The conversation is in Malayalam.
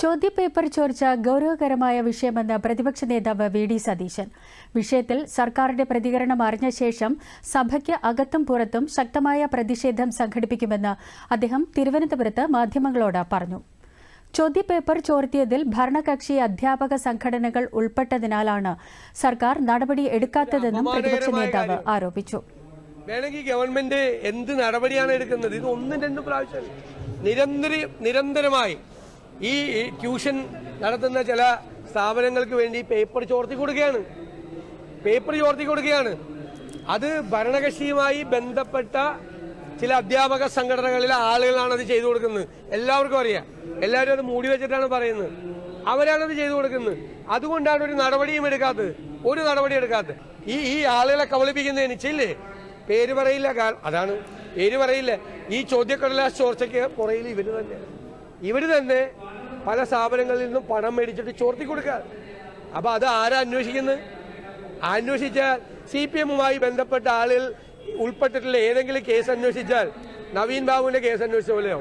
ചോദ്യപേപ്പർ ചോർച്ച ഗൗരവകരമായ വിഷയമെന്ന് പ്രതിപക്ഷ നേതാവ് വി.ഡി. സതീശൻ. വിഷയത്തിൽ സർക്കാരിന്റെ പ്രതികരണം അറിഞ്ഞ ശേഷം സഭയ്ക്ക് അകത്തും പുറത്തും ശക്തമായ പ്രതിഷേധം സംഘടിപ്പിക്കുമെന്ന് അദ്ദേഹം തിരുവനന്തപുരത്ത് മാധ്യമങ്ങളോട് പറഞ്ഞു. ചോദ്യപേപ്പർ ചോർത്തിയതിൽ ഭരണകക്ഷി അധ്യാപക സംഘടനകൾ ഉൾപ്പെട്ടതിനാലാണ് സർക്കാർ നടപടി എടുക്കാത്തതെന്നും പ്രതിപക്ഷ നേതാവ് ആരോപിച്ചു. വേണമെങ്കിൽ ഗവൺമെന്റ് എന്ത് നടപടിയാണ് എടുക്കുന്നത്? ഇത് ഒന്നും രണ്ടും പ്രാവശ്യം നിരന്തരമായി ഈ ട്യൂഷൻ നടത്തുന്ന ചില സ്ഥാപനങ്ങൾക്ക് വേണ്ടി പേപ്പർ ചോർത്തി കൊടുക്കുകയാണ്. അത് ഭരണകക്ഷിയുമായി ബന്ധപ്പെട്ട ചില അധ്യാപക സംഘടനകളിലെ ആളുകളാണ് അത് ചെയ്തു കൊടുക്കുന്നത്. എല്ലാവർക്കും അറിയാം. എല്ലാവരും അത് മൂടി വെച്ചിട്ടാണ് പറയുന്നത്. അവരാണത് ചെയ്തു കൊടുക്കുന്നത്. അതുകൊണ്ടാണ് ഒരു നടപടി എടുക്കാത്തത്. ഈ ആളുകളെ കബളിപ്പിക്കുന്നതിന് ചെയ്യില്ലേ, പേര് പറയില്ല. അതാണ് പേര് പറയില്ല. ഈ ചോദ്യക്കടലാസ് ചോർച്ചയ്ക്ക് പുറയിൽ ഇവര് തന്നെ പല സ്ഥാപനങ്ങളിൽ നിന്നും പണം മേടിച്ചിട്ട് ചോർത്തി കൊടുക്കുക. അപ്പൊ അത് ആരാ അന്വേഷിക്കുന്നത്? അന്വേഷിച്ചാൽ CPM-മായി ബന്ധപ്പെട്ട ആളുകൾ ഉൾപ്പെട്ടിട്ടുള്ള ഏതെങ്കിലും കേസ് അന്വേഷിച്ചാൽ നവീൻ ബാബുവിന്റെ കേസ് അന്വേഷിച്ച പോലെയോ